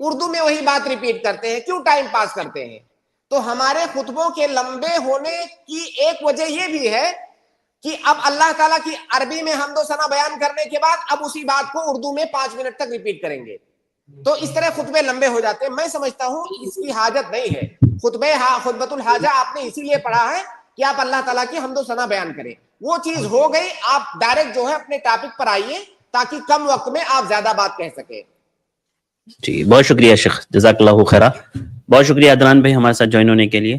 اردو میں وہی بات ریپیٹ کرتے ہیں, کیوں ٹائم پاس کرتے ہیں؟ تو ہمارے خطبوں کے لمبے ہونے کی ایک وجہ یہ بھی ہے کہ اب اللہ تعالیٰ کی عربی میں حمد و ثنا بیان کرنے کے بعد اب اسی بات کو اردو میں 5 منٹ تک ریپیٹ کریں گے, تو اس طرح خطبے لمبے ہو جاتے ہیں. میں سمجھتا ہوں اس کی حاجت نہیں ہے. خطبۃ الحاجہ آپ نے اسی لیے پڑھا ہے کہ آپ اللہ تعالیٰ کی حمد و ثنا بیان کریں. وہ چیز ہو گئی, آپ ڈائریکٹ جو ہے اپنے ٹاپک پر آئیے تاکہ کم وقت میں آپ زیادہ بات کہہ سکیں. جی بہت شکریہ شیخ, جزاک اللہ خیرہ. بہت شکریہ عدنان بھائی ہمارے ساتھ جوائن ہونے کے لیے,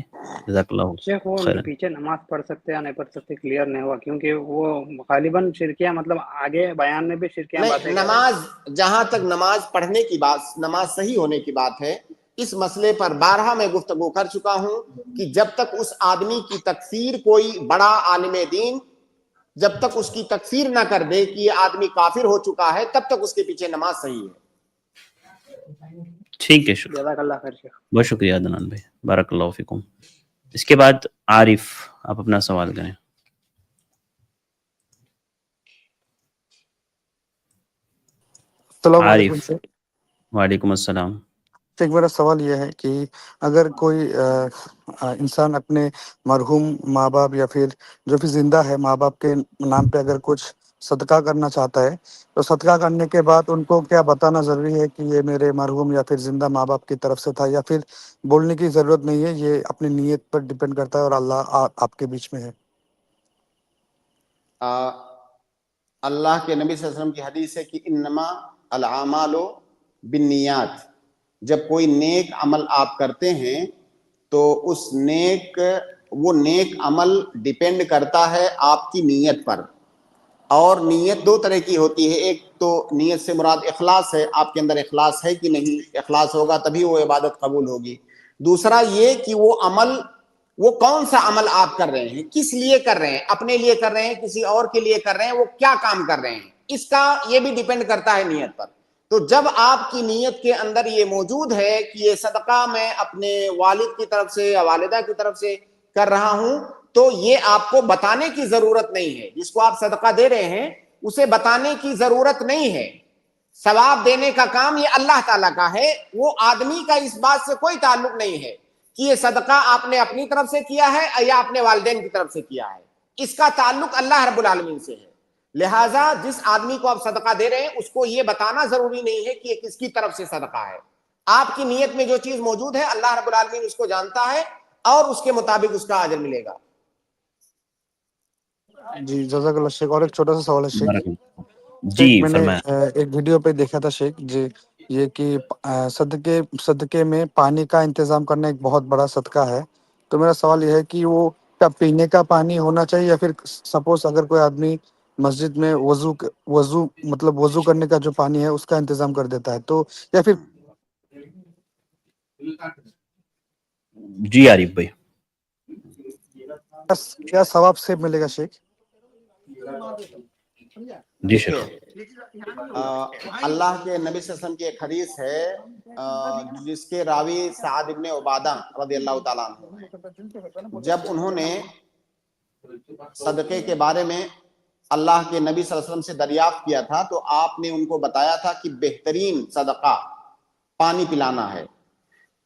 جزاک اللہ شیخ وہ خیرہ. پیچھے نماز پڑھ سکتے یا نہیں پڑھ سکتے کلیئر نہیں ہوا, کیونکہ وہ غالباً شرکیہ مطلب آگے بیان میں بھی شرکیاں باتیں نہیں, کر رہے ہیں. نماز جہاں تک نماز پڑھنے کی بات, نماز صحیح ہونے کی بات ہے, اس مسئلے پر بارہا میں گفتگو کر چکا ہوں کہ جب تک اس آدمی کی تکفیر کوئی بڑا عالم دین جب تک اس کی تکفیر نہ کر دے کہ یہ آدمی کافر ہو چکا ہے, تب تک اس کے پیچھے نماز صحیح ہے. ٹھیک ہے, شکریہ, جزاک اللہ خیر شیخ. بہت شکریہ عدنان بھائی, بارک اللہ فیکم. اس کے بعد عارف, آپ اپنا سوال کریں. السلام علیکم عارف, سر. وعلیکم السلام. ایک میرا سوال یہ ہے کہ اگر کوئی انسان اپنے مرحوم ماں باپ یا پھر جو بھی زندہ ہے ماں باپ کے نام پہ اگر کچھ صدقہ کرنا چاہتا ہے, تو صدقہ کرنے کے بعد ان کو کیا بتانا ضروری ہے کہ یہ میرے مرحوم یا پھر زندہ ماں باپ کی طرف سے تھا, یا پھر بولنے کی ضرورت نہیں ہے, یہ اپنی نیت پر ڈیپینڈ کرتا ہے اور اللہ آپ کے بیچ میں ہے؟ اللہ کے نبی صلی اللہ علیہ وسلم کی حدیث ہے کہ انما الاعمال بالنیات. جب کوئی نیک عمل آپ کرتے ہیں تو وہ نیک عمل ڈیپینڈ کرتا ہے آپ کی نیت پر. اور نیت دو طرح کی ہوتی ہے, ایک تو نیت سے مراد اخلاص ہے, آپ کے اندر اخلاص ہے کہ نہیں, اخلاص ہوگا تبھی وہ عبادت قبول ہوگی. دوسرا یہ کہ وہ کون سا عمل آپ کر رہے ہیں, کس لیے کر رہے ہیں, اپنے لیے کر رہے ہیں, کسی اور کے لیے کر رہے ہیں, وہ کیا کام کر رہے ہیں, اس کا یہ بھی ڈیپینڈ کرتا ہے نیت پر. تو جب آپ کی نیت کے اندر یہ موجود ہے کہ یہ صدقہ میں اپنے والد کی طرف سے یا والدہ کی طرف سے کر رہا ہوں, تو یہ آپ کو بتانے کی ضرورت نہیں ہے. جس کو آپ صدقہ دے رہے ہیں اسے بتانے کی ضرورت نہیں ہے. ثواب دینے کا کام یہ اللہ تعالیٰ کا ہے, وہ آدمی کا اس بات سے کوئی تعلق نہیں ہے کہ یہ صدقہ آپ نے اپنی طرف سے کیا ہے یا اپنے والدین کی طرف سے کیا ہے. اس کا تعلق اللہ رب العالمین سے ہے. لہٰذا جس آدمی کو آپ صدقہ دے رہے ہیں اس کو یہ بتانا ضروری نہیں ہے کہ یہ کس کی طرف سے صدقہ ہے. آپ کی نیت میں جو چیز موجود ہے اللہ رب العالمین اس کو جانتا ہے اور اس کے مطابق اس کا اجر ملے گا. جی جزاک اللہ شیخ. اور ایک چھوٹا سا سوال ہے شیخ. بارک اللہ. جی شیخ میں نے فرمائیں. ایک ویڈیو پہ دیکھا تھا شیخ جی, یہ کہ صدقے میں پانی کا انتظام کرنا ایک بہت بڑا صدقہ ہے. تو میرا سوال یہ ہے کہ وہ کیا پینے کا پانی ہونا چاہیے, یا پھر سپوز اگر کوئی آدمی مسجد میں وضو کرنے کا جو پانی ہے اس کا انتظام کر دیتا ہے, تو یا پھر جی عارف بھائی, کیا ثواب سے ملے گا شیخ؟ جی شیخ. اللہ کے نبی صلی اللہ علیہ وسلم کی ایک حدیث ہے جس کے راوی سعد ابن عبادہ رضی اللہ تعالیٰ عنہ, جب انہوں نے صدقے کے بارے میں اللہ کے نبی صلی اللہ علیہ وسلم سے دریافت کیا تھا تو آپ نے ان کو بتایا تھا کہ بہترین صدقہ پانی پلانا ہے.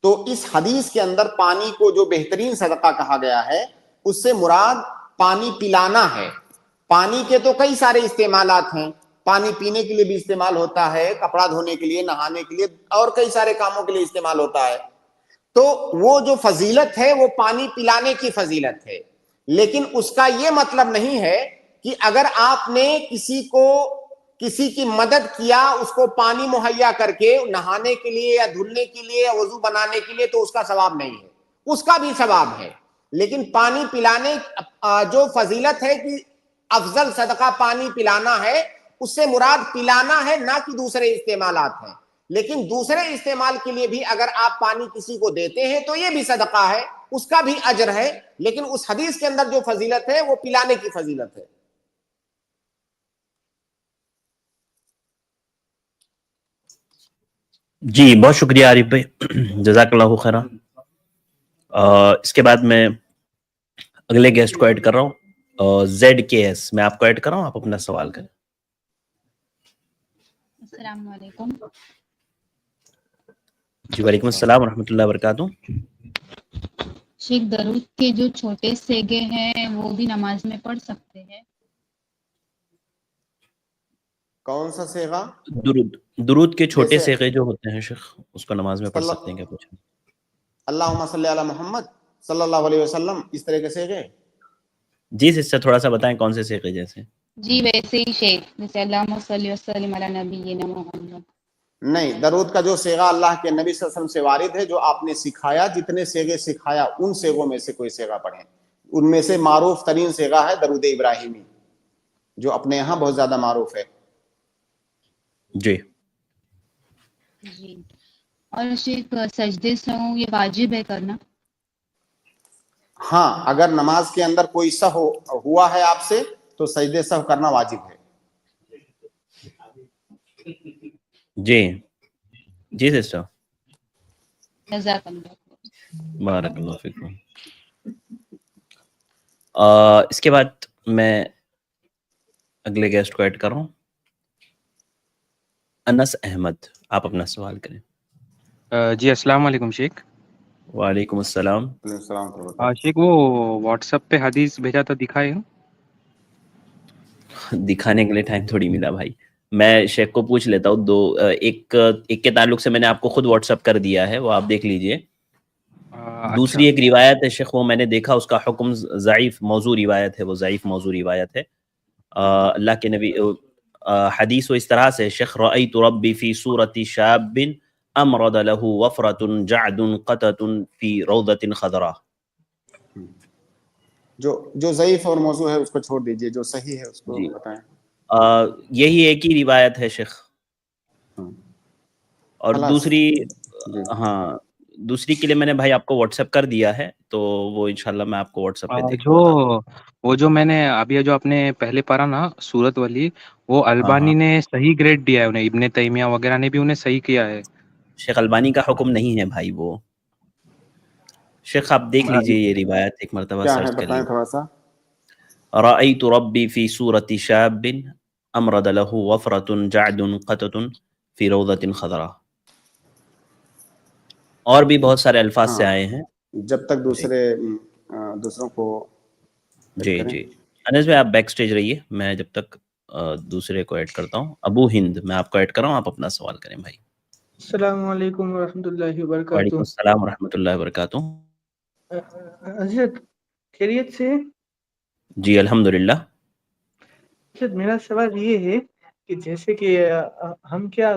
تو اس حدیث کے اندر پانی کو جو بہترین صدقہ کہا گیا ہے اس سے مراد پانی پلانا ہے. پانی کے تو کئی سارے استعمالات ہیں, پانی پینے کے لیے بھی استعمال ہوتا ہے, کپڑا دھونے کے لیے, نہانے کے لیے اور کئی سارے کاموں کے لیے استعمال ہوتا ہے. تو وہ جو فضیلت ہے وہ پانی پلانے کی فضیلت ہے, لیکن اس کا یہ مطلب نہیں ہے کہ اگر آپ نے کسی کی مدد کیا اس کو پانی مہیا کر کے نہانے کے لیے یا دھلنے کے لیے یا وضو بنانے کے لیے تو اس کا ثواب نہیں ہے. اس کا بھی ثواب ہے, لیکن پانی پلانے جو فضیلت ہے کہ افضل صدقہ پانی پلانا ہے, اس سے مراد پلانا ہے نہ کہ دوسرے استعمالات ہیں. لیکن دوسرے استعمال کے لیے بھی اگر آپ پانی کسی کو دیتے ہیں تو یہ بھی صدقہ ہے, اس کا بھی اجر ہے, لیکن اس حدیث کے اندر جو فضیلت ہے وہ پلانے کی فضیلت ہے. جی بہت شکریہ عارف بھائی, جزاک اللہ خیرہ. اس کے بعد میں اگلے گیسٹ کو ایڈ کر رہا ہوں, ZKS, میں آپ کو ایڈ کر رہا ہوں, آپ اپنا سوال کریں. السلام علیکم. جی وعلیکم السلام ورحمۃ اللہ وبرکاتہ. شیخ درود کے جو چھوٹے سیگے ہیں وہ بھی نماز میں پڑھ سکتے ہیں؟ کون سا صیغہ؟ درود کے چھوٹے جیسے صیغے جو ہوتے ہیں شیخ اس کو نماز میں پڑھ صلی سکتے ہیں کیا کچھ؟ اللہم صلی علی محمد صلی اللہ علیہ وسلم، اس طرح کے صیغے؟ جی اس سے تھوڑا سا بتائیں کون سے صیغے جیسے. جی ویسے ہی شیخ، جیسے اللہم صلی وسلم علی نبینا محمد. نہیں، درود کا جو صیغہ اللہ کے نبی صلی اللہ علیہ وسلم سے وارد ہے، جو آپ نے سکھایا، جتنے صیغے سکھایا ان صیغوں میں سے کوئی صیغہ پڑھیں. ان میں سے معروف ترین صیغہ ہے درود ابراہیمی، جو اپنے یہاں بہت زیادہ معروف ہے. جی جی. اور شیخ سجدے سہو یہ واجب ہے کرنا؟ ہاں، اگر نماز کے اندر کوئی سہو ہوا ہے آپ سے تو سجدے سہو کرنا واجب ہے. جی جی سسٹر، جزاک اللہ. بارک اللہ فیکم. اس کے بعد میں اگلے گیسٹ کو ایڈ کر رہا ہوں. انس احمد، آپ اپنا سوال کریں. جی السلام علیکم شیخ. وعلیکم السلام. علیہ السلام ورحمۃ اللہ. شیخ وہ واٹس ایپ پہ حدیث بھیجا تھا، دکھائے ہو؟ دکھانے کے لیے ٹائم تھوڑی ملا بھائی. میں شیخ کو پوچھ لیتا ہوں. ایک کے تعلق سے میں نے آپ کو خود واٹس ایپ کر دیا ہے، وہ آپ دیکھ لیجئے. دوسری ایک روایت ہے شیخ، وہ میں نے دیکھا، اس کا حکم ضعیف موضوع روایت ہے، وہ ضعیف موضوع روایت ہے. اللہ کے نبی حدیث و اس طرح سے شیخ، رأیت ربی فی صورت شاب امرد له وفرۃ جعد قطۃ فی روضۃ خضراء. جو ضعیف اور موضوع ہے اس کو چھوڑ دیجئے، جو صحیح ہے اس کو جی بتائیں. یہی ایک ہی روایت ہے شیخ. اور خلاص. دوسری جی. ہاں دوسری کے لیے میں نے بھائی آپ کو واٹس ایپ کر دیا ہے، تو وہ انشاءاللہ میں آپ کو واٹس ایپ پہ دیکھ کے بتا دوں. وہ جو میں نے ابھی جو آپ نے پہلے پڑھا نا سورت والی، وہ ہاں البانی ہاں نے صحیح گریڈ دیا ہے انہیں، ابن تیمیہ وغیرہ نے بھی انہیں صحیح کیا ہے. شیخ البانی کا حکم نہیں ہے بھائی وہ. شیخ آپ دیکھ لیجئے یہ روایت ایک مرتبہ کیا ہے سرچ کر بتائیں لیجئے. تھوڑا سا. رأیت ربی فی صورت شاب امرد له وفرۃ جعد قطۃ فی روضۃ خضراء. اور بھی بہت سارے الفاظ سے ہاں، آئے ہیں. جب تک جی دوسروں کو جی جی. انس بھائی آپ بیک سٹیج رہیے، میں جب تک دوسرے کو ایڈ کرتا ہوں. ابو ہند، میں آپ کو ایڈ کر رہا ہوں، آپ اپنا سوال کریں بھائی. السلام علیکم ورحمۃ اللہ وبرکاتہ. وعلیکم السلام ورحمۃ اللہ وبرکاتہ. حضرت خیریت سے؟ جی الحمد للہ. حضرت میرا سوال یہ ہے کہ جیسے کہ ہم کیا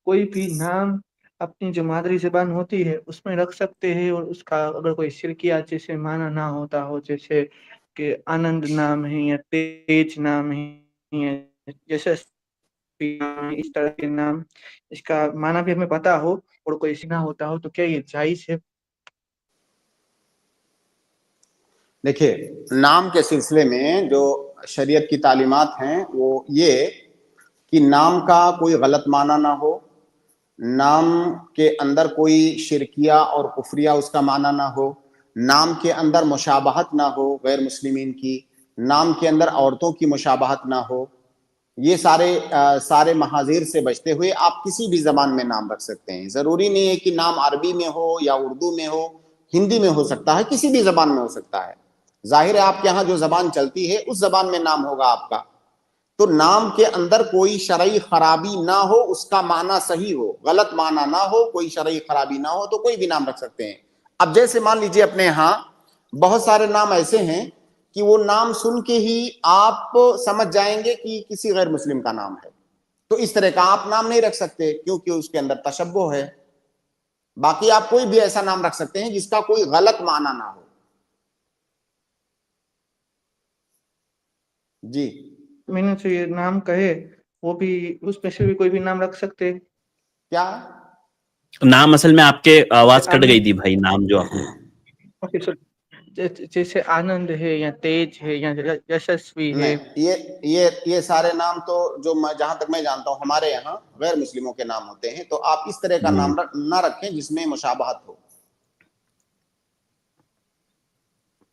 کوئی بھی نام اپنی جو مادری زبان ہوتی ہے اس میں رکھ سکتے ہیں، اور اس کا اگر کوئی شرکیات جیسے معنی نہ ہوتا ہو، جیسے کہ آنند نام ہے یا تیج نام ہے یا جیسے اس طرح کے نام، اس کا معنی بھی ہمیں پتا ہو اور کوئی نہ ہوتا ہو، تو کیا یہ جائز ہے؟ دیکھیے، نام کے سلسلے میں جو شریعت کی تعلیمات ہیں وہ یہ کہ نام کا کوئی غلط معنی نہ ہو، نام کے اندر کوئی شرکیہ اور کفریہ اس کا معنی نہ ہو، نام کے اندر مشابہت نہ ہو غیر مسلمین کی، نام کے اندر عورتوں کی مشابہت نہ ہو. یہ سارے محاذیر سے بچتے ہوئے آپ کسی بھی زبان میں نام رکھ سکتے ہیں. ضروری نہیں ہے کہ نام عربی میں ہو یا اردو میں ہو، ہندی میں ہو سکتا ہے، کسی بھی زبان میں ہو سکتا ہے. ظاہر ہے آپ کے یہاں جو زبان چلتی ہے اس زبان میں نام ہوگا آپ کا. تو نام کے اندر کوئی شرعی خرابی نہ ہو، اس کا معنی صحیح ہو، غلط معنی نہ ہو، کوئی شرعی خرابی نہ ہو، تو کوئی بھی نام رکھ سکتے ہیں. اب جیسے مان لیجئے اپنے یہاں بہت سارے نام ایسے ہیں کہ وہ نام سن کے ہی آپ سمجھ جائیں گے کہ کسی غیر مسلم کا نام ہے، تو اس طرح کا آپ نام نہیں رکھ سکتے کیونکہ اس کے اندر تشبہ ہے. باقی آپ کوئی بھی ایسا نام رکھ سکتے ہیں جس کا کوئی غلط معنی نہ ہو. جی. میں نے جو یہ نام کہے وہ بھی اس میں سے بھی کوئی بھی نام رکھ سکتے؟ کیا نام اصل میں آپ کے آواز کٹ گئی تھی بھائی، نام جو آپ نے جیسے آنند ہے یا تیج ہے یا یشسوی ہے. نہیں، یہ سارے نام تو جو جہاں تک میں جانتا ہوں ہمارے یہاں غیر مسلموں کے نام ہوتے ہیں، تو آپ اس طرح کا نام نہ رکھیں جس میں مشابہت ہو.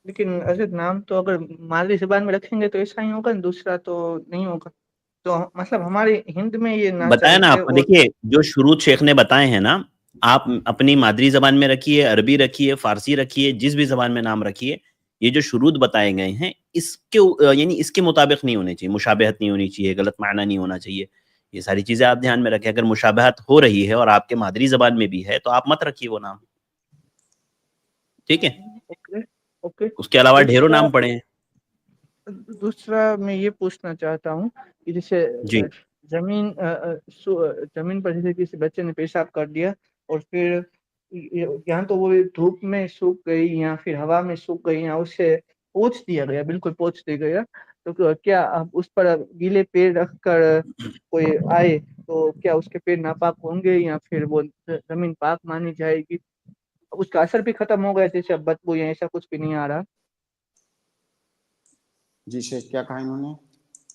لیکن ایسے نام تو اگر مادری زبان میں رکھیں گے تو ایسا ہی ہوگا، دوسرا تو نہیں ہوگا. تو مطلب ہمارے ہند میں یہ بتایا نا ناجائز ہے. آپ کو. اور دیکھیے جو شروط شیخ نے بتائے ہیں نا، آپ اپنی مادری زبان میں رکھیے، عربی رکھیے، فارسی رکھیے، جس بھی زبان میں نام رکھیے، یہ جو شروط بتائے گئے ہیں اس کے یعنی اس کے مطابق نہیں ہونے چاہیے، مشابہت نہیں ہونی چاہیے، غلط معنی نہیں ہونا چاہیے. یہ ساری چیزیں آپ دھیان میں رکھیں. اگر مشابہت ہو رہی ہے اور آپ کے مادری زبان میں بھی ہے تو آپ مت رکھیے وہ نام. ٹھیک ہے. اوکے. اس کے علاوہ ڈھیروں نام پڑے ہیں. دوسرا میں یہ پوچھنا چاہتا ہوں کہ جیسے جی زمین زمین پر جیسے کسی بچے نے پیشاب کر دیا اور پھر یہاں تو وہ دھوپ میں سوکھ گئی یا پھر ہوا میں سوکھ گئی یا اسے پوچھ دیا گیا، بالکل پوچھ دیا گیا، تو کیا اب اس پر گیلے پیر رکھ کر کوئی آئے تو کیا اس کے پیر ناپاک ہوں گے یا پھر وہ زمین پاک مانی جائے گی؟ اس کا اثر بھی ختم ہو گیا، جیسے اب بدبو یا ایسا کچھ بھی نہیں آ رہا. جی شیخ کیا کہا انہوں نے؟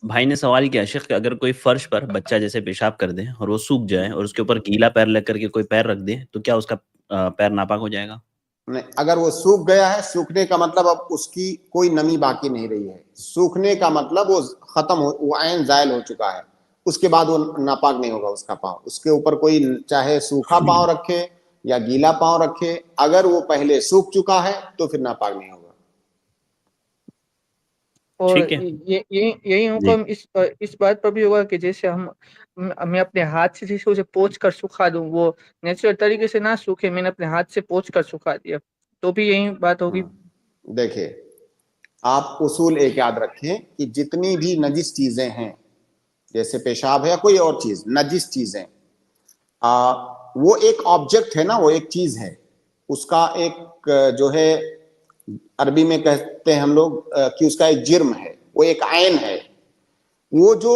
بھائی نے سوال کیا شیخ کہ اگر کوئی فرش پر بچہ جیسے پیشاب کر دے اور وہ سوکھ جائے اور اس کے اوپر گیلا پیر لگ کر کے کوئی پیر رکھ دے تو کیا اس کا پیر ناپاک ہو جائے گا؟ نہیں، اگر وہ سوکھ گیا ہے، سوکھنے کا مطلب اب اس کی کوئی نمی باقی نہیں رہی ہے. سوکھنے کا مطلب وہ ختم ہو، وہ عین زائل ہو چکا ہے. اس کے بعد وہ ناپاک نہیں ہوگا اس کا پاؤں. اس کے اوپر کوئی چاہے سوکھا پاؤں رکھے یا گیلا پاؤں رکھے، اگر وہ پہلے سوکھ چکا ہے تو پھر ناپاک نہیں ہوگا. اور ٹھیک ہے یہی جی. حکم اس بات پر بھی ہوگا کہ جیسے میں اپنے ہاتھ سے جیسے اسے پوچھ کر سکھا دوں، وہ نیچرل طریقے سے نہ سوکھے، میں نے اپنے ہاتھ سے پوچھ کر سکھا دیا، تو بھی یہی بات ہوگی. دیکھیں، آپ اصول ایک یاد رکھیں کہ جتنی بھی نجس چیزیں ہیں، جیسے پیشاب ہے یا کوئی اور چیز، نجس چیزیں، وہ ایک آبجیکٹ ہے نا، وہ ایک چیز ہے. اس کا ایک جو ہے عربی میں کہتے ہیں ہم لوگ کہ اس کا ایک جرم ہے، وہ ایک عین ہے. وہ جو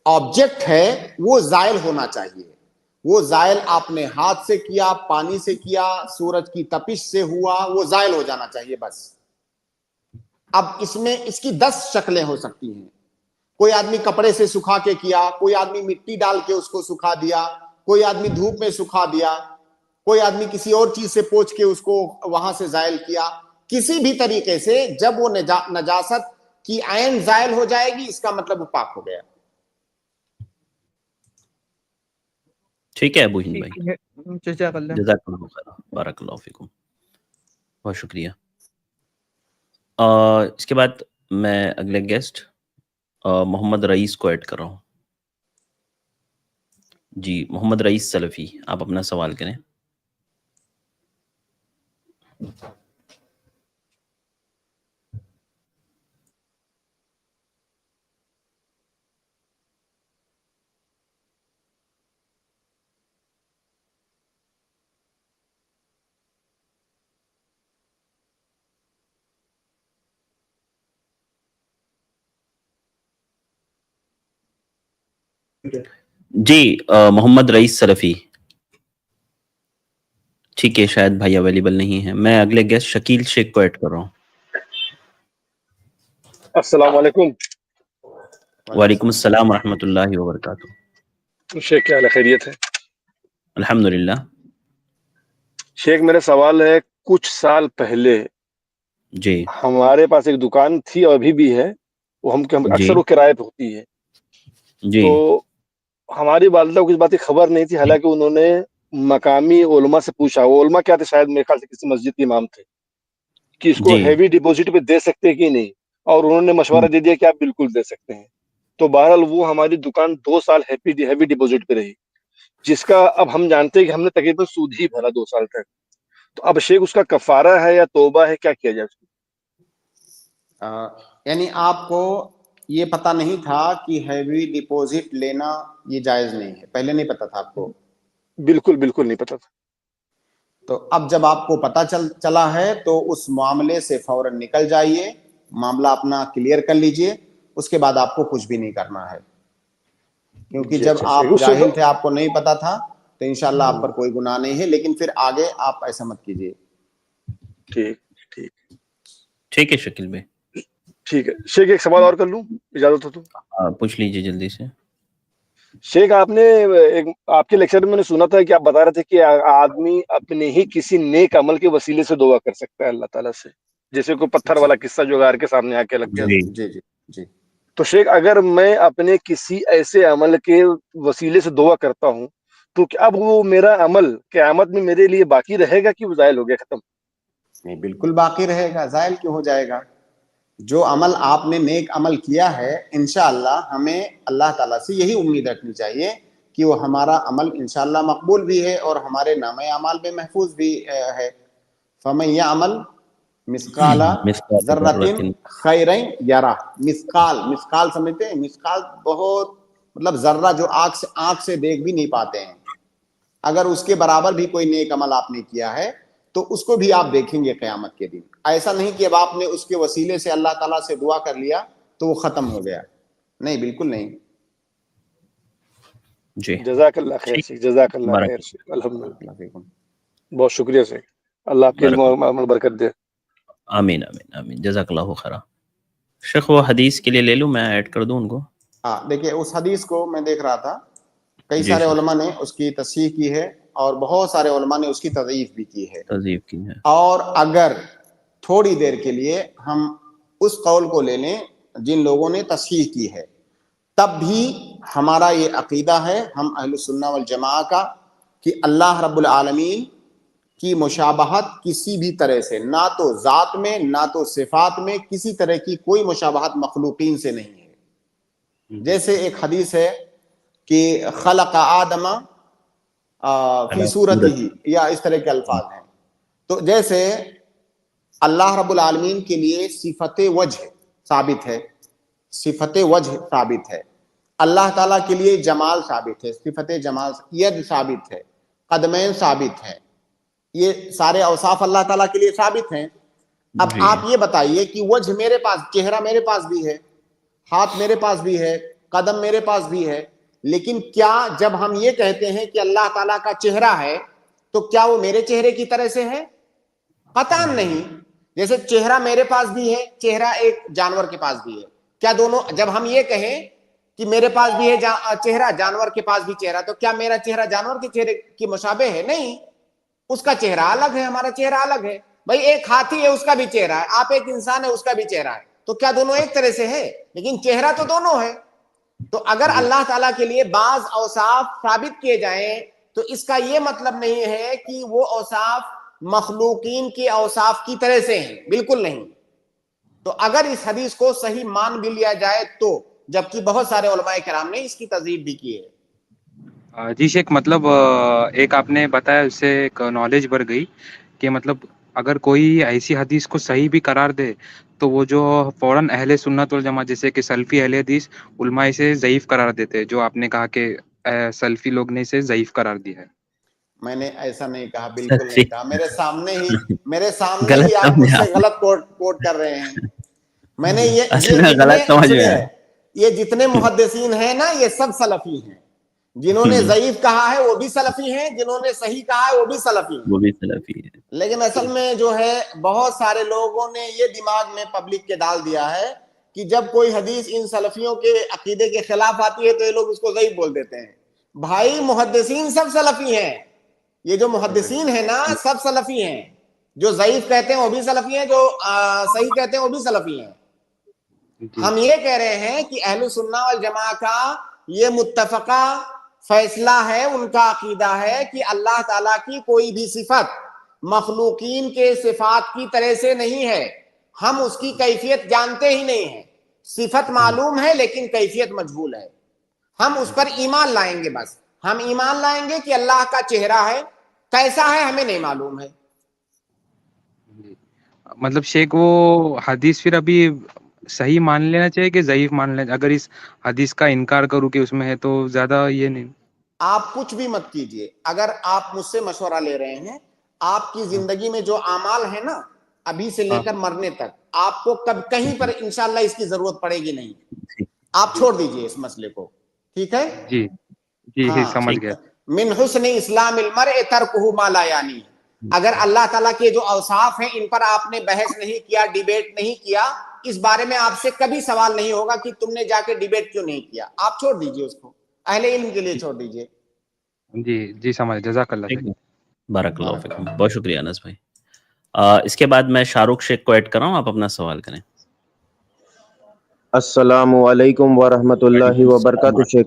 آبجیکٹ ہے وہ زائل ہونا چاہیے. وہ زائل آپ نے ہاتھ سے کیا، پانی سے کیا، سورج کی تپش سے ہوا، وہ زائل ہو جانا چاہیے بس. اب اس میں اس کی 10 شکلیں ہو سکتی ہیں. کوئی آدمی کپڑے سے سکھا کے کیا، کوئی آدمی مٹی ڈال کے اس کو سکھا دیا، کوئی آدمی دھوپ میں سکھا دیا، کوئی آدمی کسی اور چیز سے پوچھ کے اس کو وہاں سے زائل کیا. کسی بھی طریقے سے جب وہ نجاست کی عین زائل ہو جائے گی، اس کا مطلب وہ پاک ہو گیا. ٹھیک ہے ابو ہند بھائی. جزاک اللہ. جزاک اللہ خیر، بارک اللہ فیکم. بہت شکریہ. اس کے بعد میں اگلے گیسٹ محمد رئیس کو ایڈ کر رہا ہوں. جی محمد رئیس سلفی، آپ اپنا سوال کریں. جی محمد رئیس سلفی. ٹھیک ہے، شاید بھائی اویلیبل نہیں ہے. میں اگلے گیسٹ شکیل شیخ کو ایڈ کر رہا ہوں. السلام علیکم. وعلیکم السلام ورحمۃ اللہ وبرکاتہ. شیخ کیا حال ہے؟ خیریت ہے؟ الحمدللہ. شیخ میرا سوال ہے، کچھ سال پہلے جی ہمارے پاس ایک دکان تھی اور ابھی بھی ہے، وہ ہم جی اکثر وہ کرائے پہ ہوتی ہے. جی تو ہماری والدہ کو اس بات کی خبر نہیں تھی، حالانکہ انہوں نے مقامی علماء سے پوچھا. وہ علماء کیا تھے؟ شاید میرے خیال سے کسی مسجد کے امام تھے، کہ اس کو جی ہیوی ڈپوزٹ پہ دے سکتے ہیں کہ نہیں، اور انہوں نے مشورہ دے دیا کہ آپ بالکل دے سکتے ہیں. تو بہرحال وہ ہماری دکان 2 سال ہیوی ڈپوزٹ پہ رہی، جس کا اب ہم جانتے ہیں کہ ہم نے تقریباً سود ہی بھرا 2 سال تک. تو اب شیخ اس کا کفارہ ہے یا توبہ ہے، کیا کیا جائے اس کو؟ یعنی آپ کو یہ پتا نہیں تھا کہ ہیوی ڈپوزٹ لینا یہ جائز نہیں ہے؟ پہلے نہیں پتا تھا آپ کو؟ بالکل نہیں پتا تھا. تو اب جب آپ کو پتا چلا ہے تو اس معاملے سے فوراً نکل جائیے، معاملہ اپنا کلیئر کر لیجئے. اس کے بعد آپ کو کچھ بھی نہیں کرنا ہے، کیونکہ جی جب اچھا شیخ، آپ اس سے جاہل تھے، آپ کو نہیں پتا تھا، تو انشاءاللہ آپ پر کوئی گناہ نہیں ہے. لیکن پھر آگے آپ ایسا مت کیجئے. ٹھیک ہے شکیل بھائی. ٹھیک ہے شیخ، ایک سوال اور کر لوں اجازت ہو تو؟ پوچھ لیجیے جلدی سے. شیخ آپ نے آپ کے لیکچر میں نے سنا تھا کہ آپ بتا رہے تھے کہ آدمی اپنے ہی کسی نیک عمل کے وسیلے سے دعا کر سکتا ہے اللہ تعالیٰ سے، جیسے کوئی پتھر والا قصہ جو غار کے سامنے آ کے لگ گیا. جی جی جی جی. تو شیخ اگر میں اپنے کسی ایسے عمل کے وسیلے سے دعا کرتا ہوں تو کیا اب وہ میرا عمل قیامت میں میرے لیے باقی رہے گا کہ وہ زائل ہو گیا, ختم؟ نہیں, بالکل باقی رہے گا, زائل کیوں ہو جائے گا؟ جو عمل آپ نے نیک عمل کیا ہے انشاءاللہ ہمیں اللہ تعالیٰ سے یہی امید رکھنی چاہیے کہ وہ ہمارا عمل انشاءاللہ مقبول بھی ہے اور ہمارے نامہ اعمال میں محفوظ بھی ہے. فَمَن يَعْمَلْ مثقال ذرۃ خیرا یرہ. مثقال سمجھتے ہیں؟ مثقال بہت مطلب ذرہ جو آنکھ سے دیکھ بھی نہیں پاتے ہیں. اگر اس کے برابر بھی کوئی نیک عمل آپ نے کیا ہے تو اس کو بھی آپ دیکھیں گے قیامت کے دن. ایسا نہیں کہ اب آپ نے اس کے وسیلے سے اللہ تعالیٰ سے دعا کر لیا تو وہ ختم ہو گیا. نہیں, بالکل نہیں. جی, جزاک اللہ خیر شیخ, جزاک اللہ خیر شیخ, الحمدللہ, بہت شکریہ شیخ, اللہ آپ کے علم و عمل برکت دے. آمین آمین آمین, جزاک اللہ خیرہ. شیخ وہ حدیث کے لیے لے لوں, میں ایڈ کر دوں ان کو؟ ہاں, دیکھیے اس حدیث کو میں دیکھ رہا تھا, کئی سارے علماء نے اس کی تصحیح کی ہے اور بہت سارے علماء نے اس کی تضعیف بھی کی ہے. اور اگر تھوڑی دیر کے لیے ہم اس قول کو لے لیں جن لوگوں نے تصحیح کی ہے, تب بھی ہمارا یہ عقیدہ ہے ہم اہل سنہ والجماعہ کا کہ اللہ رب العالمین کی مشابہت کسی بھی طرح سے, نہ تو ذات میں نہ تو صفات میں, کسی طرح کی کوئی مشابہت مخلوقین سے نہیں ہے. جیسے ایک حدیث ہے کہ خلق آدم فی صورتہ, یا اس طرح کے الفاظ ہیں. تو جیسے اللہ رب العالمین کے لیے صفت وجہ ثابت ہے, صفت وجہ ثابت ہے. اللہ تعالیٰ کے لیے جمال ثابت ہے, صفت جمال. ید ثابت ہے, قدمین ثابت ہے. یہ سارے اوصاف اللہ تعالیٰ کے لیے ثابت ہیں. اب آپ یہ بتائیے کہ وجہ میرے پاس, چہرہ میرے پاس بھی ہے, ہاتھ میرے پاس بھی ہے, قدم میرے پاس بھی ہے, لیکن کیا جب ہم یہ کہتے ہیں کہ اللہ تعالیٰ کا چہرہ ہے تو کیا وہ میرے چہرے کی طرح سے ہے؟ قطعاً نہیں. جیسے چہرہ میرے پاس بھی ہے, چہرہ ایک جانور کے پاس بھی ہے, کیا دونوں, جب ہم یہ کہیں کہ میرے پاس بھی ہے چہرہ, جانور کے پاس بھی چہرہ, تو کیا میرا چہرہ جانور کے چہرے کی مشابہ ہے؟ نہیں, اس کا چہرہ الگ ہے, ہمارا چہرہ الگ ہے. بھائی ایک ہاتھی ہے, اس کا بھی چہرہ ہے, آپ ایک انسان ہے, اس کا بھی چہرہ ہے, تو کیا دونوں ایک طرح سے ہے؟ لیکن چہرہ تو دونوں ہے. تو اگر اللہ تعالیٰ کے لیے بعض اوصاف ثابت کیے جائیں تو اس کا یہ مطلب نہیں ہے کہ وہ اوصاف مخلوقین کے اوصاف کی طرح سے ہیں, بالکل نہیں. تو اگر اس حدیث کو صحیح مان بھی لیا جائے تو, جبکہ بہت سارے علماء کرام نے اس کی تضعیف بھی کی ہے. جی شیخ, مطلب ایک آپ نے بتایا, اس سے ایک نالج بڑھ گئی کہ مطلب اگر کوئی ایسی حدیث کو صحیح بھی قرار دے تو وہ جو فوراً اہل سنت والجماعت جیسے کہ سلفی اہل حدیث علماء اسے ضعیف قرار دیتے, جو آپ نے کہا کہ سلفی لوگ نے اسے ضعیف قرار دیا ہے. میں نے ایسا نہیں کہا, بالکل نہیں کہا. میرے سامنے ہی آپ مجھ سے غلط کوٹ کر رہے ہیں. میں نے یہ جتنے محدثین ہیں نا, یہ سب سلفی ہیں. جنہوں نے ضعیف کہا ہے وہ بھی سلفی ہیں, جنہوں نے صحیح کہا ہے وہ بھی سلفی ہیں. لیکن اصل میں جو ہے بہت سارے لوگوں نے یہ دماغ میں پبلک کے ڈال دیا ہے کہ جب کوئی حدیث ان سلفیوں کے عقیدے کے خلاف آتی ہے تو یہ لوگ اس کو ضعیف بول دیتے ہیں. بھائی محدثین سب سلفی ہیں, یہ جو محدثین ہیں نا سب سلفی ہیں. جو ضعیف کہتے ہیں وہ بھی سلفی ہیں, جو صحیح کہتے ہیں وہ بھی سلفی ہیں. ہم یہ کہہ رہے ہیں کہ اہل سنہ والجماعہ کا یہ متفقہ فیصلہ ہے, ان کا عقیدہ ہے کہ اللہ تعالیٰ کی کوئی بھی صفت مخلوقین کے صفات کی طرح سے نہیں ہے. ہم اس کی کیفیت جانتے ہی نہیں ہیں. صفت معلوم ہے لیکن کیفیت مجہول ہے. ہم اس پر ایمان لائیں گے, بس ہم ایمان لائیں گے کہ اللہ کا چہرہ ہے, کیسا ہے ہمیں نہیں معلوم ہے. مطلب شیخ وہ حدیث پھر ابھی صحیح مان لینا چاہیے کہ ضعیف مان لینا چاہیے؟ اگر اس حدیث کا انکار کروں کہ اس میں ہے تو زیادہ یہ نہیں. آپ کچھ بھی مت کیجئے. اگر آپ مجھ سے مشورہ لے رہے ہیں, آپ کی زندگی میں جو اعمال ہیں نا ابھی سے لے کر مرنے تک, آپ کو کہیں پر انشاءاللہ اس کی ضرورت پڑے گی نہیں. آپ چھوڑ دیجئے اس مسئلے کو, ٹھیک ہے؟ جی جی سمجھ گیا. من حسن اسلام المرء ترکہ ما لا یعنی. اگر اللہ تعالیٰ کے جو اوصاف ہیں ان پر آپ نے بحث نہیں کیا, ڈیبیٹ نہیں کیا, اس بارے میں آپ سے کبھی سوال نہیں ہوگا کہ تم نے جا کے ڈیبیٹ کیوں نہیں کیا. آپ چھوڑ دیجئے اس کو, اہل علم کے لیے چھوڑ دیجئے. جی سمجھ, جزاک اللہ. بارک اللہ فیکم, بہت شکریہ انس بھائی. اس کے بعد میں شاہ رخ شیخ کو ایڈ کر رہا ہوں, آپ اپنا سوال کریں. السلام علیکم ورحمۃ اللہ وبرکاتہ. شیخ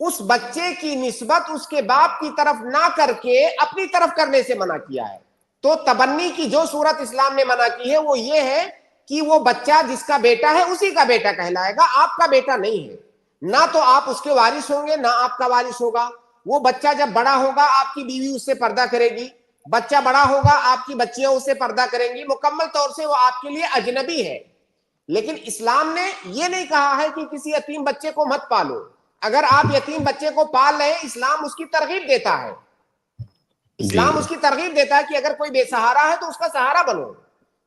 اس بچے کی نسبت اس کے باپ کی طرف نہ کر کے اپنی طرف کرنے سے منع کیا ہے. تو تبنی کی جو صورت اسلام نے منع کی ہے وہ یہ ہے کہ وہ بچہ جس کا بیٹا ہے اسی کا بیٹا کہلائے گا, آپ کا بیٹا نہیں ہے. نہ تو آپ اس کے وارث ہوں گے نہ آپ کا وارث ہوگا. وہ بچہ جب بڑا ہوگا آپ کی بیوی اس سے پردہ کرے گی, بچہ بڑا ہوگا آپ کی بچیاں اس سے پردہ کریں گی, مکمل طور سے وہ آپ کے لیے اجنبی ہے. لیکن اسلام نے یہ نہیں کہا ہے کہ کسی یتیم بچے کو مت پالو. اگر آپ یتیم بچے کو پال رہے ہیں, اسلام اس کی ترغیب دیتا ہے, اسلام اس کی ترغیب دیتا ہے کہ اگر کوئی بے سہارا ہے تو اس کا سہارا بنو.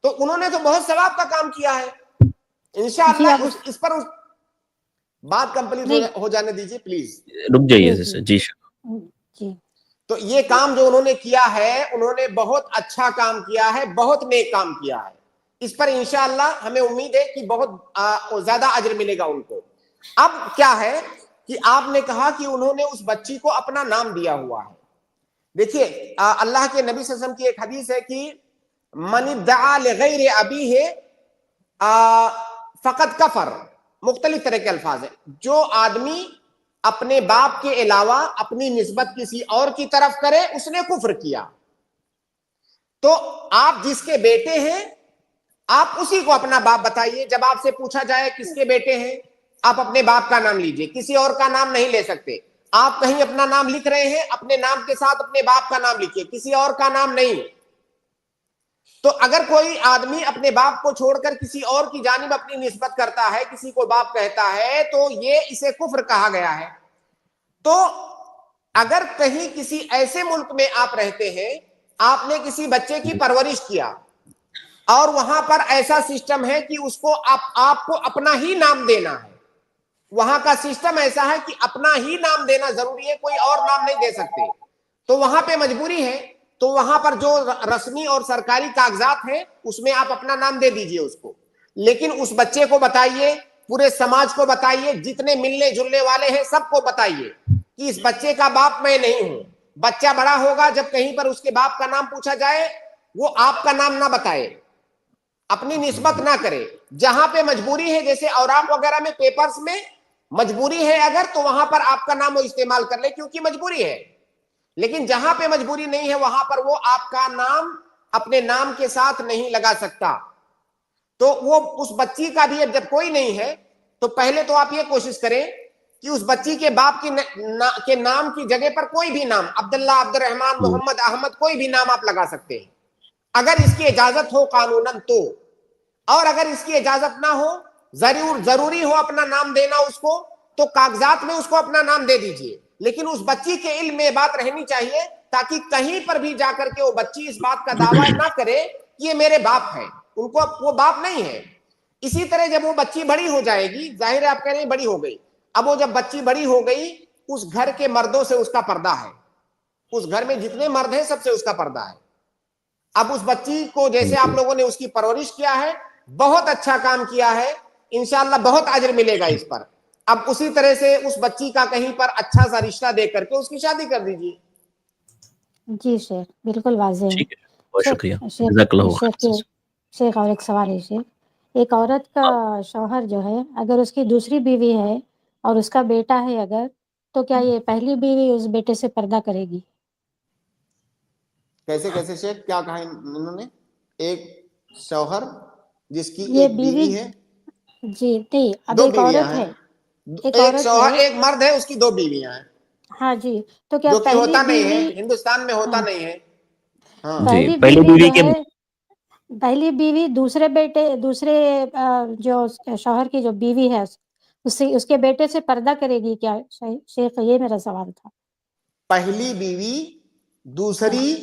تو انہوں نے تو بہت ثواب کا کام کیا ہے. انشاءاللہ اس پر بات کمپلیٹ ہو جانے دیجیے پلیز. رک جائیے جی. تو یہ کام جو انہوں نے کیا ہے, انہوں نے بہت اچھا کام کیا ہے, بہت نیک کام کیا ہے. اس پر انشاءاللہ ہمیں امید ہے کہ بہت زیادہ اجر ملے گا ان کو. اب کیا ہے کہ آپ نے کہا کہ انہوں نے اس بچی کو اپنا نام دیا ہوا ہے. دیکھیے اللہ کے نبی صلی اللہ علیہ وسلم کی ایک حدیث ہے کہ من ادعا لغیر ابیہ فقد کفر, مختلف طرح کے الفاظ ہیں. جو آدمی اپنے باپ کے علاوہ اپنی نسبت کسی اور کی طرف کرے اس نے کفر کیا. تو آپ جس کے بیٹے ہیں آپ اسی کو اپنا باپ بتائیے. جب آپ سے پوچھا جائے کس کے بیٹے ہیں, آپ اپنے باپ کا نام لیجئے, کسی اور کا نام نہیں لے سکتے. آپ کہیں اپنا نام لکھ رہے ہیں, اپنے نام کے ساتھ اپنے باپ کا نام لکھیے, کسی اور کا نام نہیں. تو اگر کوئی آدمی اپنے باپ کو چھوڑ کر کسی اور کی جانب اپنی نسبت کرتا ہے, کسی کو باپ کہتا ہے, تو یہ اسے کفر کہا گیا ہے. تو اگر کہیں کسی ایسے ملک میں آپ رہتے ہیں, آپ نے کسی بچے کی پرورش کیا اور وہاں پر ایسا سسٹم ہے کہ اس کو آپ کو اپنا ہی نام دینا ہے, وہاں کا سسٹم ایسا ہے کہ اپنا ہی نام دینا ضروری ہے, کوئی اور نام نہیں دے سکتے. تو وہاں پہ مجبوری ہے, تو وہاں پر جو رسمی اور سرکاری کاغذات ہیں اس میں آپ اپنا نام دے دیجئے اس کو. لیکن اس بچے کو بتائیے, پورے سماج کو بتائیے, جتنے ملنے جلنے والے ہیں سب کو بتائیے کہ اس بچے کا باپ میں نہیں ہوں. بچہ بڑا ہوگا, جب کہیں پر اس کے باپ کا نام پوچھا جائے وہ آپ کا نام نہ بتائے, اپنی نسبت نہ کرے. جہاں پہ مجبوری ہے, جیسے اوراق وغیرہ میں پیپرز میں مجبوری ہے اگر, تو وہاں پر آپ کا نام وہ استعمال کر لے کیونکہ مجبوری ہے. لیکن جہاں پہ مجبوری نہیں ہے وہاں پر وہ آپ کا نام اپنے نام کے ساتھ نہیں لگا سکتا. تو وہ اس بچی کا بھی جب کوئی نہیں ہے تو پہلے تو آپ یہ کوشش کریں کہ اس بچی کے باپ کے نام کی جگہ پر کوئی بھی نام, عبداللہ, عبد الرحمن, محمد, احمد, کوئی بھی نام آپ لگا سکتے ہیں اگر اس کی اجازت ہو قانوناً تو. اور اگر اس کی اجازت نہ ہو, ضروری ہو اپنا نام دینا اس کو, تو کاغذات میں اس کو اپنا نام دے دیجئے. لیکن اس بچی کے علم میں بات رہنی چاہیے تاکہ کہیں پر بھی جا کر کے وہ بچی اس بات کا دعویٰ نہ کرے کہ یہ میرے باپ ہیں, ان کو وہ باپ نہیں ہے. اسی طرح جب وہ بچی بڑی ہو جائے گی, ظاہر ہے آپ کہہ رہے ہیں بڑی ہو گئی, اب وہ جب بچی بڑی ہو گئی اس گھر کے مردوں سے اس کا پردہ ہے, اس گھر میں جتنے مرد ہیں سب سے اس کا پردہ ہے. اب اس بچی کو جیسے آپ لوگوں نے اس کی پرورش کیا ہے, بہت اچھا کام کیا ہے, انشاءاللہ بہت اجر ملے گا اس پر. اب اسی طرح سے اس بچی کا کہیں پر اچھا سا رشتہ دے کر کے اس کی شادی کر دیجیے. جی شیخ, بالکل واضح ہے. بہت شکریہ, جزاک اللہ خیر. شیخ اور ایک سوال ہے شیخ, ایک عورت کا شوہر جو ہے اگر اس کی دوسری بیوی ہے اور اس کا بیٹا ہے اگر, تو کیا یہ پہلی بیوی اس بیٹے سے پردہ کرے گی؟ کیسے شیخ, کیا کہا انہوں نے؟ ایک شوہر جس کی یہ ایک بیوی ہے, جی نہیں, اب دو ایک بیویاں عورت ہیں, ہے, ایک شوہر, ایک مرد ہے, اس کی دو بیویاں ہیں. ہاں جی, تو کیا جو کہ پہلی ہوتا نہیں ہے, بیوی, ہندوستان میں ہوتا ہاں, نہیں ہے. ہاں, پہلی بیوی جو ہے, پہلی بیوی دوسرے جو شوہر کی جو بیوی ہے اس کے بیٹے سے پردہ کرے گی کیا شیخ؟ یہ میرا سوال تھا. پہلی بیوی دوسری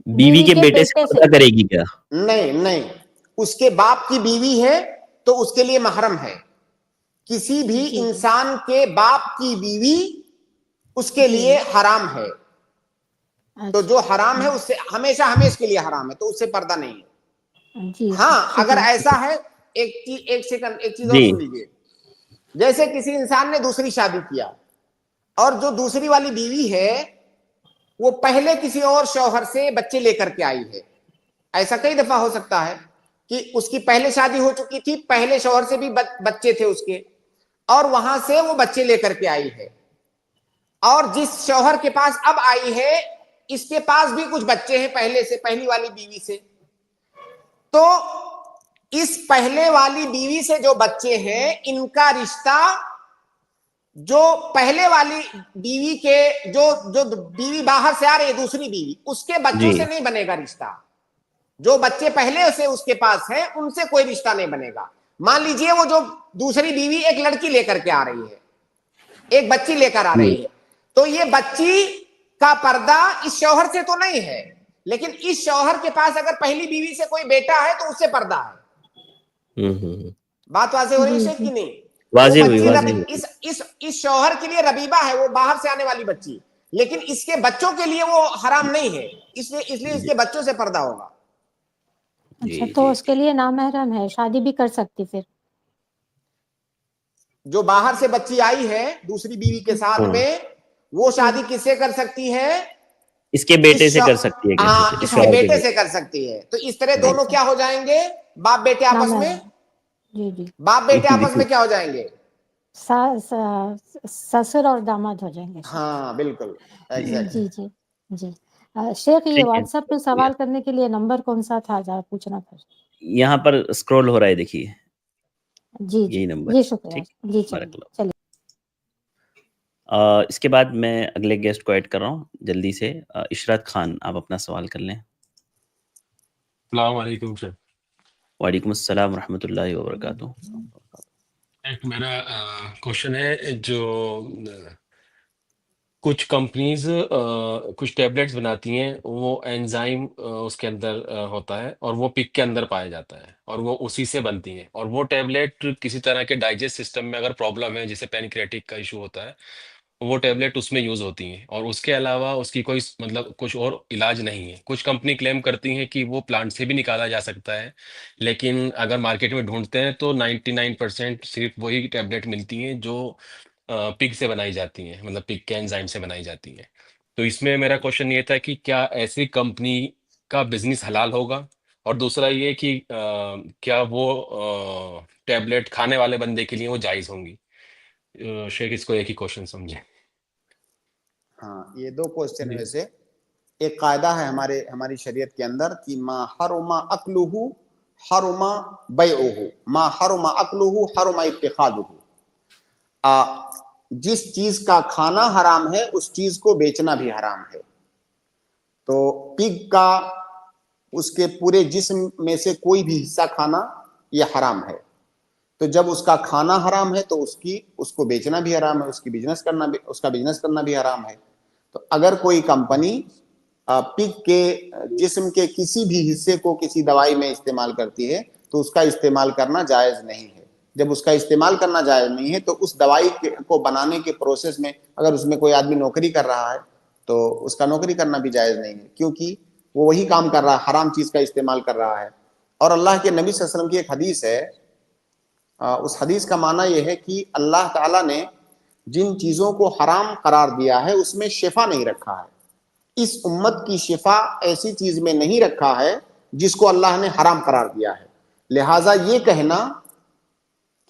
بیوی کے بیٹے سے پردہ کرے گی کیا؟ نہیں, اس کے باپ کی بیوی ہے تو اس کے لیے محرم ہے. کسی بھی انسان کے باپ کی بیوی اس کے لیے حرام ہے. تو جو حرام ہے اس سے ہمیشہ کے لیے حرام ہے, تو اس سے پردہ نہیں ہے. ہاں, اگر ایسا ہے, ایک سیکنڈ, ایک چیز اور سن لیجیے. جیسے کسی انسان نے دوسری شادی کیا اور جو دوسری والی بیوی ہے وہ پہلے کسی اور شوہر سے بچے لے کر کے آئی ہے. ایسا کئی دفعہ ہو سکتا ہے کہ اس کی پہلے شادی ہو چکی تھی, پہلے شوہر سے بھی بچے تھے اس کے, اور وہاں سے وہ بچے لے کر کے آئی ہے. اور جس شوہر کے پاس اب آئی ہے اس کے پاس بھی کچھ بچے ہیں پہلے سے، پہلی والی بیوی سے، تو اس پہلے والی بیوی سے جو بچے ہیں ان کا رشتہ جو پہلے والی بیوی کے جو بیوی باہر سے آ رہی ہے دوسری بیوی، اس کے بچوں سے نہیں بنے گا رشتہ. جو بچے پہلے سے اس کے پاس ہیں ان سے کوئی رشتہ نہیں بنے گا. مان لیجئے وہ جو دوسری بیوی ایک لڑکی لے کر کے آ رہی ہے، ایک بچی لے کر آ رہی ہے، تو یہ بچی کا پردہ اس شوہر سے تو نہیں ہے، لیکن اس شوہر کے پاس اگر پہلی بیوی سے کوئی بیٹا ہے تو اس سے پردہ ہے. بات واضح ہو رہی ہے شیخ کی نہیں؟ واضح ہوئی. اس شوہر کے لیے ربیبہ ہے، وہ باہر سے آنے والی بچی، لیکن اس کے بچوں کے لیے وہ حرام نہیں ہے، اس لیے اس کے بچوں سے پردہ ہوگا. اچھا تو اس کے لیے نامحرم ہے، شادی بھی کر سکتی پھر؟ جو باہر سے بچی آئی ہے دوسری بیوی کے ساتھ میں، وہ شادی کس سے کر سکتی ہے؟ اس کے بیٹے سے کر سکتی ہے. ہاں اس کے بیٹے سے کر سکتی ہے. تو اس طرح دونوں کیا ہو جائیں گے؟ باپ بیٹے آپس میں. جی جی باپ بیٹے آپس میں کیا ہو جائیں گے؟ سسر اور داماد ہو جائیں گے. ہاں بالکل. جی جی جی. شیخ یہ واٹس ایپ پہ سوال کرنے کے لیے نمبر کون سا تھا ذرا پوچھنا تھا. یہاں پر اسکرول ہو رہا ہے دیکھیے. جی جی جی شکریہ. جی چلیے. اس کے بعد میں اگلے گیسٹ کو ایڈ کر رہا ہوں جلدی سے. اشرت خان آپ اپنا سوال کر لیں. السلام علیکم سر. وعلیکم السلام ورحمۃ اللہ وبرکاتہ. ایک میرا کوشچن ہے، جو کچھ کمپنیز کچھ ٹیبلٹس بناتی ہیں، وہ انزائم اس کے اندر ہوتا ہے اور وہ پک کے اندر پایا جاتا ہے اور وہ اسی سے بنتی ہیں، اور وہ ٹیبلٹ کسی طرح کے ڈائجسٹ سسٹم میں اگر پرابلم ہے، جیسے پینکریاٹک کا ایشو ہوتا ہے، وہ ٹیبلٹ اس میں یوز ہوتی ہیں، اور اس کے علاوہ اس کی کوئی مطلب کچھ اور علاج نہیں ہے. کچھ کمپنی کلیم کرتی ہیں کہ وہ پلانٹ سے بھی نکالا جا سکتا ہے، لیکن اگر مارکیٹ میں ڈھونڈتے ہیں تو 99% صرف وہی ٹیبلٹ ملتی ہیں جو پگ سے بنائی جاتی ہیں، مطلب پگ کے انزائم سے بنائی جاتی ہیں. تو اس میں میرا کوشچن یہ تھا کہ کیا ایسی کمپنی کا بزنس حلال ہوگا، اور دوسرا یہ کہ کیا وہ ٹیبلٹ کھانے والے بندے کے لیے وہ جائز ہوں گی. شیخ اس کو ایک ہی کوشچن سمجھے. ہاں یہ دو کوشچن میں سے ایک قاعدہ ہے ہماری شریعت کے اندر کہ ما حرم اکلہ حرم بیعہ، ما حرم اکلہ حرم اتخاذہ. جس چیز کا کھانا حرام ہے اس چیز کو بیچنا بھی حرام ہے. تو پگ کا اس کے پورے جسم میں سے کوئی بھی حصہ کھانا یہ حرام ہے. تو جب اس کا کھانا حرام ہے تو اس کو بیچنا بھی حرام ہے، اس کا بزنس کرنا بھی حرام ہے. تو اگر کوئی کمپنی پگ کے جسم کے کسی بھی حصے کو کسی دوائی میں استعمال کرتی ہے تو اس کا استعمال کرنا جائز نہیں ہے. جب اس کا استعمال کرنا جائز نہیں ہے تو اس دوائی کو بنانے کے پروسیس میں اگر اس میں کوئی آدمی نوکری کر رہا ہے تو اس کا نوکری کرنا بھی جائز نہیں ہے، کیونکہ وہ وہی کام کر رہا ہے، حرام چیز کا استعمال کر رہا ہے. اور اللہ کے نبی صلی اللہ علیہ وسلم کی ایک حدیث ہے، اس حدیث کا معنی یہ ہے کہ اللہ تعالیٰ نے جن چیزوں کو حرام قرار دیا ہے اس میں شفا نہیں رکھا ہے. اس امت کی شفا ایسی چیز میں نہیں رکھا ہے جس کو اللہ نے حرام قرار دیا ہے. لہٰذا یہ کہنا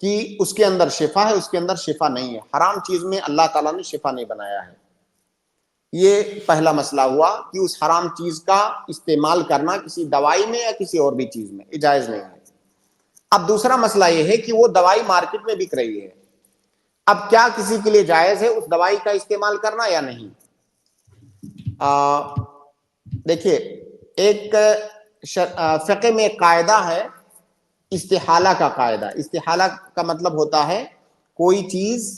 کہ اس کے اندر شفا ہے، اس کے اندر شفا نہیں ہے. حرام چیز میں اللہ تعالیٰ نے شفا نہیں بنایا ہے. یہ پہلا مسئلہ ہوا کہ اس حرام چیز کا استعمال کرنا کسی دوائی میں یا کسی اور بھی چیز میں جائز نہیں ہے. اب دوسرا مسئلہ یہ ہے کہ وہ دوائی مارکیٹ میں بک رہی ہے. اب کیا کسی کے لیے جائز ہے اس دوائی کا استعمال کرنا یا نہیں؟ دیکھیے، ایک فقہ میں ایک قاعدہ ہے استحالہ کا قاعدہ. استحالہ کا مطلب ہوتا ہے کوئی چیز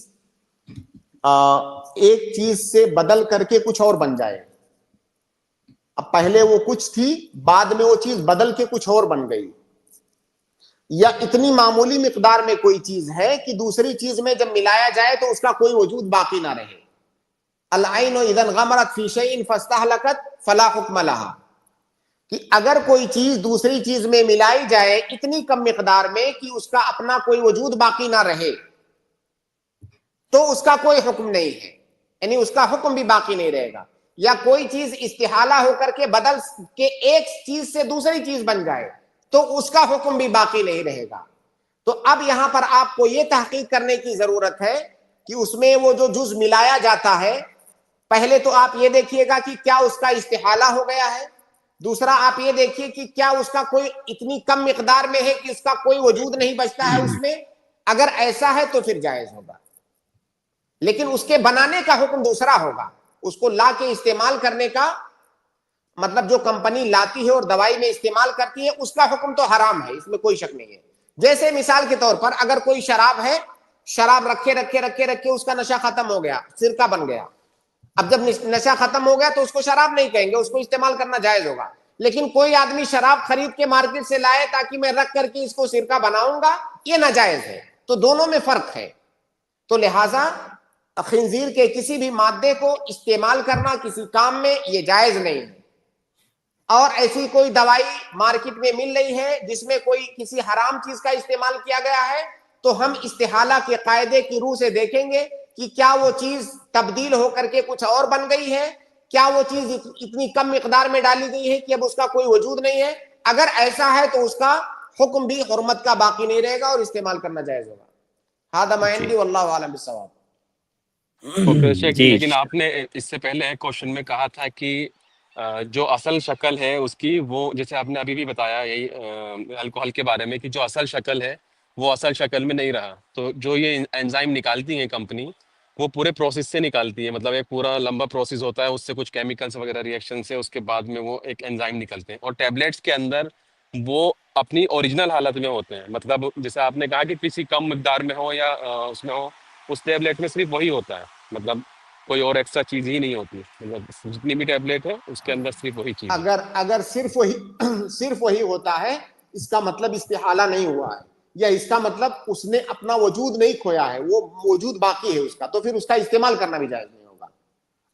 ایک چیز سے بدل کر کے کچھ اور بن جائے. اب پہلے وہ کچھ تھی، بعد میں وہ چیز بدل کے کچھ اور بن گئی، یا اتنی معمولی مقدار میں کوئی چیز ہے کہ دوسری چیز میں جب ملایا جائے تو اس کا کوئی وجود باقی نہ رہے. العین اذا انغمرت فی شیء فاستہلکت فلا حکم لہا، کہ اگر کوئی چیز دوسری چیز میں ملائی جائے اتنی کم مقدار میں کہ اس کا اپنا کوئی وجود باقی نہ رہے تو اس کا کوئی حکم نہیں ہے، یعنی اس کا حکم بھی باقی نہیں رہے گا. یا کوئی چیز استحالہ ہو کر کے بدل کے ایک چیز سے دوسری چیز بن جائے تو اس کا حکم بھی باقی نہیں رہے گا. تو اب یہاں پر آپ کو یہ تحقیق کرنے کی ضرورت ہے کہ اس میں وہ جو جز ملایا جاتا ہے پہلے تو آپ یہ دیکھیے گا کہ کیا اس کا استحالہ ہو گیا ہے، دوسرا آپ یہ دیکھیے کہ کیا اس کا کوئی اتنی کم مقدار میں ہے کہ اس کا کوئی وجود نہیں بچتا ہے اس میں. اگر ایسا ہے تو پھر جائز ہوگا، لیکن اس کے بنانے کا حکم دوسرا ہوگا. اس کو لا کے استعمال کرنے کا مطلب جو کمپنی لاتی ہے اور دوائی میں استعمال کرتی ہے اس کا حکم تو حرام ہے، اس میں کوئی شک نہیں ہے. جیسے مثال کے طور پر اگر کوئی شراب ہے، شراب رکھے رکھے رکھے رکھے اس کا نشہ ختم ہو گیا، سرکہ بن گیا. اب جب نشہ ختم ہو گیا تو اس کو شراب نہیں کہیں گے، اس کو استعمال کرنا جائز ہوگا. لیکن کوئی آدمی شراب خرید کے مارکیٹ سے لائے تاکہ میں رکھ کر کے اس کو سرکہ بناؤں گا، یہ ناجائز ہے. تو دونوں میں فرق ہے. تو لہٰذا خنزیر کے کسی بھی مادے کو استعمال کرنا کسی کام میں یہ جائز نہیں ہے. اور ایسی کوئی دوائی مارکیٹ میں مل رہی ہے جس میں کوئی کسی حرام چیز کا استعمال کیا گیا ہے تو ہم استحالہ کے قاعدے کی روح سے دیکھیں گے کہ کیا وہ چیز تبدیل ہو کر کے کچھ اور بن گئی ہے، کیا وہ چیز اتنی کم مقدار میں ڈالی گئی ہے کہ اب اس کا کوئی وجود نہیں ہے. اگر ایسا ہے تو اس کا حکم بھی حرمت کا باقی نہیں رہے گا اور استعمال کرنا جائز ہوگا. ھذا ما عندی واللہ اعلم بالصواب. لیکن آپ نے اس سے پہلے ایک کوشچن میں کہا تھا کہ جو اصل شکل ہے اس کی، وہ جیسے آپ نے ابھی بھی بتایا یہی الکوہل کے بارے میں، کہ جو اصل شکل ہے وہ اصل شکل میں نہیں رہا. تو جو یہ انزائم نکالتی ہیں کمپنی، وہ پورے پروسیس سے نکالتی ہے، مطلب ایک پورا لمبا پروسیس ہوتا ہے، اس سے کچھ کیمیکلز وغیرہ ریئیکشن سے اس کے بعد میں وہ ایک انزائم نکلتے ہیں. اور ٹیبلیٹس کے اندر وہ اپنی اوریجنل حالت میں ہوتے ہیں، مطلب جیسے آپ نے کہا کہ کسی کم مقدار میں ہو یا اس میں ہو، اس ٹیبلیٹ میں صرف وہی ہوتا ہے، مطلب کوئی اور ایکسٹرا چیز ہی نہیں ہوتی. مطلب جتنی بھی ٹیبلیٹ ہے اس کے اندر صرف وہی چیز. اگر صرف وہی ہوتا ہے، اس کا مطلب استحالہ نہیں ہوا ہے، یا اس کا مطلب اس نے اپنا وجود نہیں کھویا ہے، وہ موجود باقی ہے اس کا، تو پھر اس کا استعمال کرنا بھی جائز نہیں ہوگا.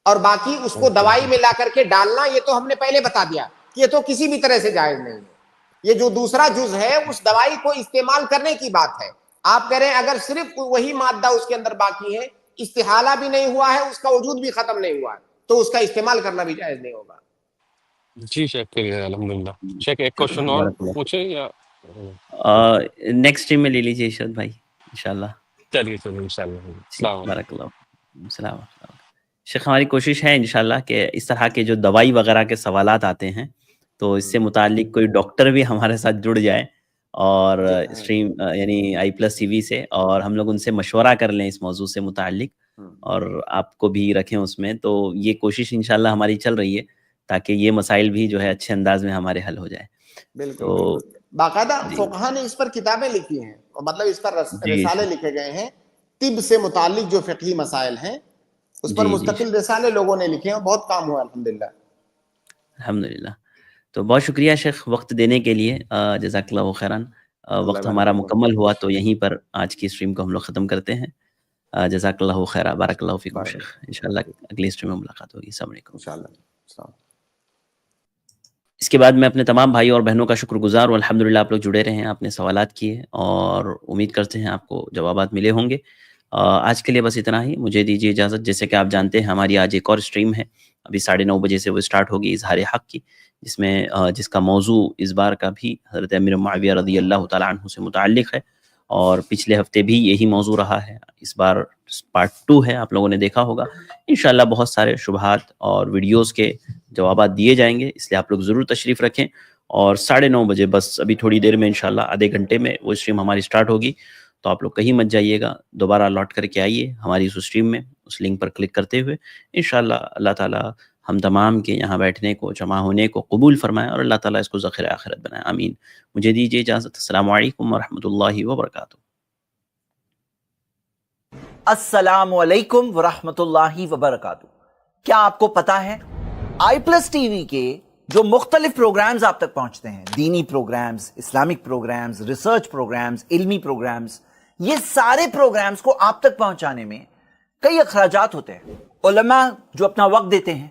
اور باقی اس کو دوائی میں لا کر کے ڈالنا، یہ تو ہم نے پہلے بتا دیا کہ یہ تو کسی بھی طرح سے جائز نہیں ہے. یہ جو دوسرا جز ہے اس دوائی کو استعمال کرنے کی بات ہے. آپ کہہ رہے ہیں اگر صرف وہی مادہ اس کے اندر باقی ہے، استحالہ بھی نہیں ہوا ہے، اس کا وجود بھی ختم نہیں ہوا ہے، تو اس کا استعمال کرنا بھی جائز نہیں ہوگا. جی شیخ، الحمدللہ. شیخ ایک کوشچن اور پوچھیں یا نیکسٹ اسٹریم میں لے لیجیے ارشاد بھائی انشاءاللہ. چلیے انشاءاللہ. السلام علیکم. بارک اللہ. السلام. شیخ ہماری کوشش ہے انشاءاللہ کہ اس طرح کے جو دوائی وغیرہ کے سوالات آتے ہیں تو اس سے متعلق کوئی ڈاکٹر بھی ہمارے ساتھ جڑ جائے اور اسٹریم یعنی آئی پلس ٹی وی سے، اور ہم لوگ ان سے مشورہ کر لیں اس موضوع سے متعلق اور آپ کو بھی رکھیں اس میں. تو یہ کوشش انشاءاللہ ہماری چل رہی ہے تاکہ یہ مسائل بھی جو ہے اچھے انداز میں ہمارے حل ہو جائے. بالکل. باقاعدہ فقہا نے اس پر کتابیں لکھی ہیں، مطلب اس پر رسالے لکھے گئے ہیں. طب سے متعلق جو فقہی مسائل ہیں اس پر مستقل رسالے لوگوں نے لکھے ہیں، بہت کام ہوا الحمدللہ. الحمدللہ. تو بہت شکریہ شیخ وقت دینے کے لیے، جزاک اللہ خیران. وقت ہمارا مکمل ہوا تو یہیں پر آج کی اسٹریم کو ہم لوگ ختم کرتے ہیں. جزاک اللہ خیرہ. بارک اللہ فیکم شیخ. انشاءاللہ اگلی اسٹریم میں ملاقات ہوگی. السلام علیکم. انشاءاللہ. اس کے بعد میں اپنے تمام بھائیوں اور بہنوں کا شکر گزار ہوں. الحمدللہ آپ لوگ جڑے رہے ہیں، آپ نے سوالات کیے اور امید کرتے ہیں آپ کو جوابات ملے ہوں گے. آج کے لیے بس اتنا ہی. مجھے دیجیے اجازت. جیسے کہ آپ جانتے ہیں ہماری آج ایک اور اسٹریم ہے، ابھی 9:30 بجے سے وہ اسٹارٹ ہوگی، اظہار حق کی، جس کا موضوع اس بار کا بھی حضرت امیر معاویہ رضی اللہ تعالیٰ عنہ سے متعلق ہے، اور پچھلے ہفتے بھی یہی موضوع رہا ہے. اس بار پارٹ 2 ہے، آپ لوگوں نے دیکھا ہوگا. انشاءاللہ بہت سارے شبہات اور ویڈیوز کے جوابات دیے جائیں گے، اس لیے آپ لوگ ضرور تشریف رکھیں. اور 9:30 بجے بس ابھی تھوڑی دیر میں انشاءاللہ آدھے گھنٹے میں وہ اسٹریم ہماری اسٹارٹ ہوگی. تو آپ لوگ کہیں مت جائیے گا، دوبارہ لوٹ کر کے آئیے ہماری اس اسٹریم میں، اس لنک پر کلک کرتے ہوئے. انشاءاللہ اللہ تعالیٰ ہم تمام کے یہاں بیٹھنے کو، جمع ہونے کو قبول فرمائے، اور اللہ تعالیٰ اس کو ذخیرہ آخرت بنائے. آمین. مجھے دیجیے اجازت. السلام علیکم ورحمۃ اللہ وبرکاتہ. السلام علیکم ورحمۃ اللہ وبرکاتہ. کیا آپ کو پتا ہے آئی پلس ٹی وی کے جو مختلف پروگرامز آپ تک پہنچتے ہیں، دینی programs, Islamic programs, research programs, علمی پروگرامز، یہ سارے پروگرامز کو آپ تک پہنچانے میں کئی اخراجات ہوتے ہیں. علماء جو اپنا وقت دیتے ہیں،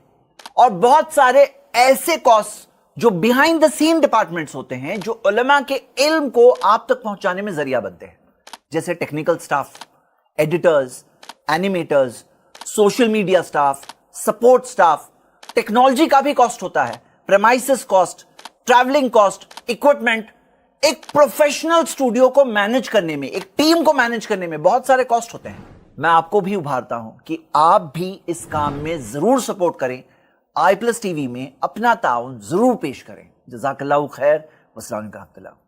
اور بہت سارے ایسے کاسٹ جو بیہائنڈ دا سین ڈپارٹمنٹس ہوتے ہیں جو علماء کے علم کو آپ تک پہنچانے میں ذریعہ بنتے ہیں، جیسے technical staff, editors, animators, social media staff, support staff. Technology کا بھی کاسٹ ہوتا ہے، premises cost, travelling cost, equipment. ایک پروفیشنل اسٹوڈیو کو مینج کرنے میں، ایک ٹیم کو مینج کرنے میں بہت سارے کاسٹ ہوتے ہیں. میں آپ کو بھی ابھارتا ہوں کہ آپ بھی اس کام میں ضرور سپورٹ کریں، آئی پلس ٹی وی میں اپنا تعاون ضرور پیش کریں۔ جزاک اللہ خیر، والسلام علیکم ورحمۃ اللہ۔